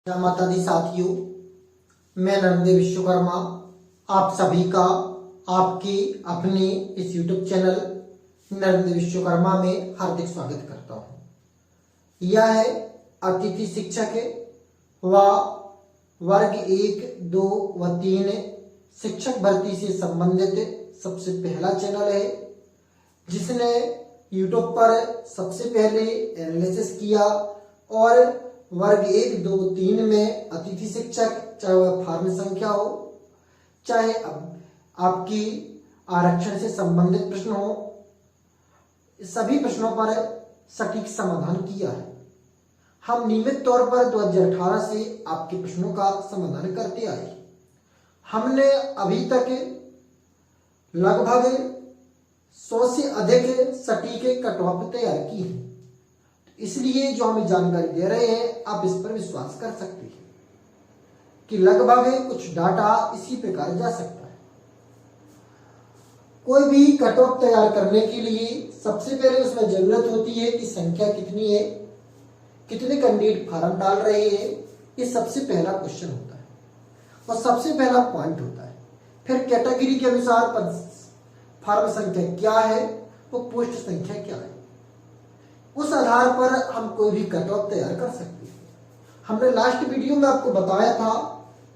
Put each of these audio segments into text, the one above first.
जय माता दी साथियों, मैं नरेंद्र विश्वकर्मा आप सभी का आपके अपने इस YouTube चैनल नरेंद्र विश्वकर्मा में हार्दिक स्वागत करता हूं। यह है अतिथि शिक्षक व वर्ग 1, 2 व 3 शिक्षक भर्ती से संबंधित सबसे पहला चैनल है जिसने YouTube पर सबसे पहले एनालिसिस किया और वर्ग 1, 2, 3 में अतिथि शिक्षक, चाहे वह फॉर्म संख्या हो, चाहे आपकी आरक्षण से संबंधित प्रश्न हो, सभी प्रश्नों पर सटीक समाधान किया है। हम नियमित तौर पर 2018 से आपके प्रश्नों का समाधान करते आए। हमने अभी तक लगभग 100 से अधिक सटीक कट ऑफ तैयार की है, इसलिए जो हमें जानकारी दे रहे हैं आप इस पर विश्वास कर सकते हैं कि लगभग कुछ डाटा इसी प्रकार जा सकता है। कोई भी कट ऑफ तैयार करने के लिए सबसे पहले उसमें जरूरत होती है कि संख्या कितनी है, कितने कैंडिडेट फॉर्म डाल रहे हैं, ये सबसे पहला क्वेश्चन होता है और सबसे पहला पॉइंट होता है। फिर कैटेगरी के अनुसार फॉर्म संख्या क्या है, वो पोस्ट संख्या क्या है, उस आधार पर हम कोई भी कट ऑफ तैयार कर सकते हैं। हमने लास्ट वीडियो में आपको बताया था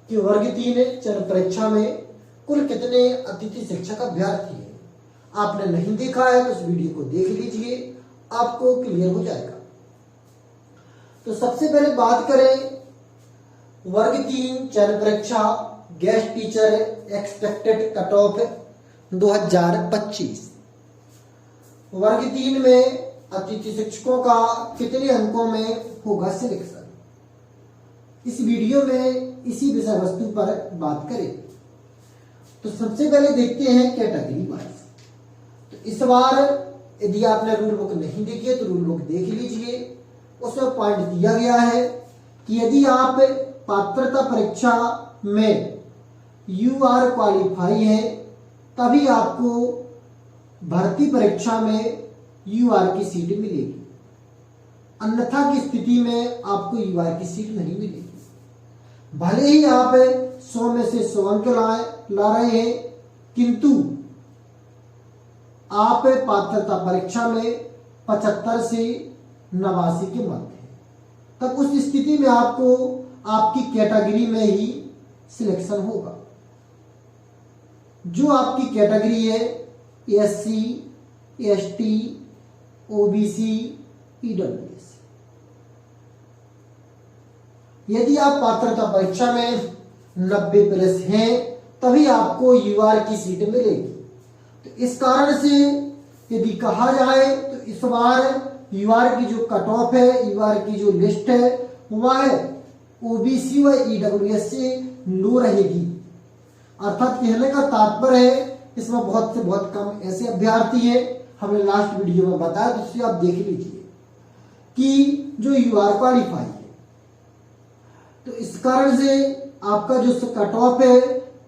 कि वर्ग 3 चरण परीक्षा में कुल कितने अतिथि शिक्षक अभ्यर्थी हैं। आपने नहीं देखा है तो उस वीडियो को देख लीजिए, आपको क्लियर हो जाएगा। तो सबसे पहले बात करें वर्ग 3 चरण परीक्षा guest teacher expected cut off 2025। वर्ग 3 में अतिथि शिक्षकों का कितने अंकों में होगा सिलेक्शन, इस वीडियो में इसी विषय वस्तु पर बात करें। तो सबसे पहले देखते हैं कैटेगरी वाइज। तो इस बार यदि आपने रूल बुक नहीं देखी है तो रूल बुक देख लीजिए। उसमें पॉइंट दिया गया है कि यदि आप पात्रता परीक्षा में UR क्वालिफाई है तभी आपको भर्ती परीक्षा में UR की सीट मिलेगी, अन्यथा की स्थिति में आपको UR की सीट नहीं मिलेगी। भले ही आप 100 में से 100 अंक ला रहे हैं, किंतु आप पात्रता परीक्षा में 75 से 89 के मध्य हैं, तब उस स्थिति में आपको आपकी कैटेगरी में ही सिलेक्शन होगा। जो आपकी कैटेगरी है SC, ST, OBC, EWS। यदि आप पात्रता परीक्षा में 90 प्लस हैं तभी आपको UR की सीट मिलेगी। तो इस कारण से यदि कहा जाए तो इस बार UR की जो कट ऑफ है, UR की जो लिस्ट है वह OBC व EWS से लो रहेगी। अर्थात कहने का तात्पर्य है इसमें बहुत से बहुत कम ऐसे अभ्यर्थी हैं, हमने लास्ट वीडियो में बताया, तो आप देख लीजिए कि जो UR क्वालिफाई है। तो इस कारण से आपका जो कट ऑफ है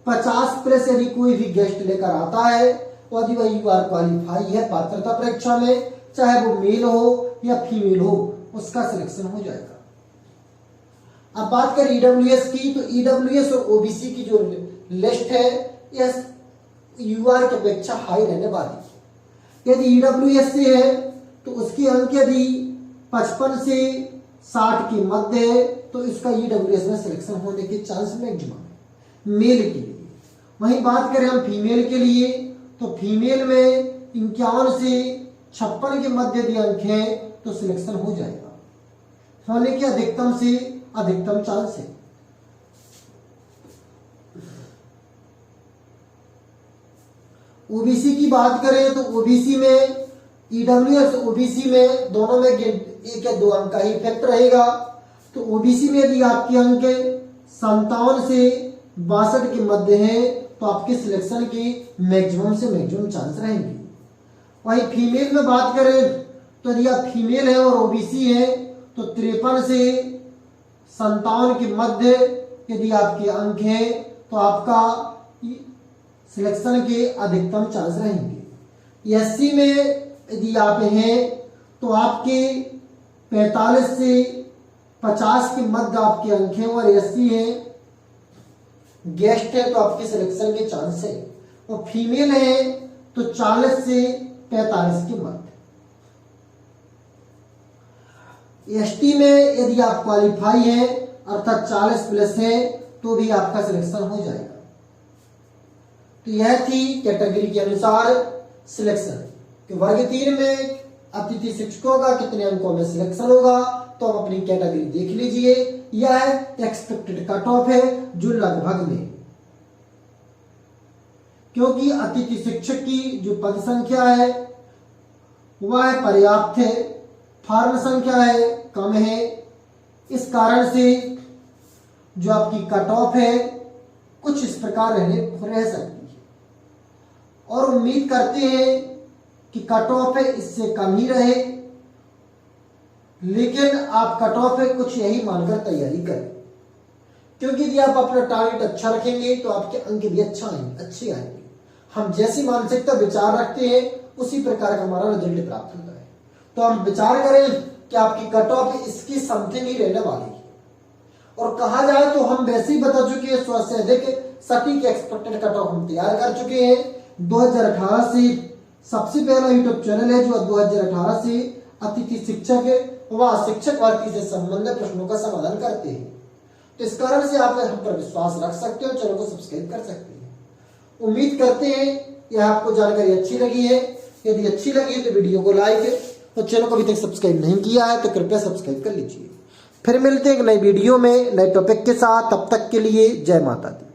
50 प्लस यदि कोई भी गेस्ट लेकर आता है और यदि वह UR क्वालिफाई है पात्रता परीक्षा में, चाहे वो मेल हो या फीमेल हो, उसका सिलेक्शन हो जाएगा। अब बात करें EWS की, तो EWS और OBC की जो लिस्ट है यह UR की अपेक्षा हाई रहने वाली है। यदि EWS से है तो उसके अंक यदि 55 से 60 के मध्य है तो इसका EWS में सिलेक्शन होने के चांस मैक्सिमम है मेल के लिए। वहीं बात करें हम फीमेल के लिए, तो फीमेल में 51 से 56 के मध्य यदि अंक हैं तो सिलेक्शन हो जाएगा, होने के अधिकतम से अधिकतम चांस है। OBC की बात करें तो OBC में EWS OBC में दोनों में 1 या 2 अंक का ही इफेक्ट रहेगा। तो OBC में यदि आपके अंक 57 से 62 के मध्य हैं तो आपके सिलेक्शन के मैक्सिमम से मैक्सिमम चांस रहेंगे। वहीं फीमेल में बात करें तो यदि आप फीमेल है और OBC है तो 53 से 57 के मध्य यदि आपके अंक हैं तो आपका सिलेक्शन के अधिकतम चांस रहेंगे। SC में यदि आप हैं तो आपके 45 से 50 के मध्य आपके अंक हैं और 80 है गेस्ट है तो आपके सिलेक्शन के चांस है, और फीमेल है तो 40 से 45 के मध्य। एसटी में यदि आप क्वालिफाई है अर्थात 40 प्लस है तो भी आपका सिलेक्शन हो जाएगा। तो यह थी कैटेगरी के अनुसार सिलेक्शन कि वर्ग 3 में अतिथि शिक्षकों का कितने अंकों में सिलेक्शन होगा। तो आप अपनी कैटेगरी देख लीजिए, यह एक्सपेक्टेड कट ऑफ है जो लगभग में, क्योंकि अतिथि शिक्षक की जो पद संख्या है वह पर्याप्त है, फॉर्म संख्या है कम है, इस कारण से जो आपकी कट ऑफ है कुछ इस प्रकार रह सकती है, और उम्मीद करते हैं कि कट ऑफ है इससे कम ही रहे, लेकिन आप कट ऑफ है कुछ यही मानकर तैयारी करें, क्योंकि यदि आप अपना टारगेट अच्छा रखेंगे तो आपके अंक भी अच्छे आएंगे। हम जैसी मानसिकता विचार रखते हैं उसी प्रकार का हमारा रिजल्ट प्राप्त होता है। तो हम विचार करें कि आपकी कट ऑफ इसकी समथिंग ही रहने वाली है, और कहा जाए तो हम वैसे ही बता चुके हैं 100 से अधिक सटीक एक्सपेक्टेड कट ऑफ हम तैयार कर चुके हैं। 2018 से सबसे पहला यूट्यूब चैनल है जो 2018 से अतिथि शिक्षक है वह शिक्षक भर्ती से संबंधित प्रश्नों का समाधान करते हैं। तो इस कारण से आप हम पर विश्वास रख सकते हो, चैनल को सब्सक्राइब कर सकते हैं। उम्मीद करते हैं यह आपको जानकारी अच्छी लगी है। यदि अच्छी लगी तो वीडियो को लाइक और चैनल को अभी तक सब्सक्राइब नहीं किया है तो कृपया सब्सक्राइब कर लीजिए। फिर मिलते हैं एक नई वीडियो में नए टॉपिक के साथ, तब तक के लिए जय माता दी।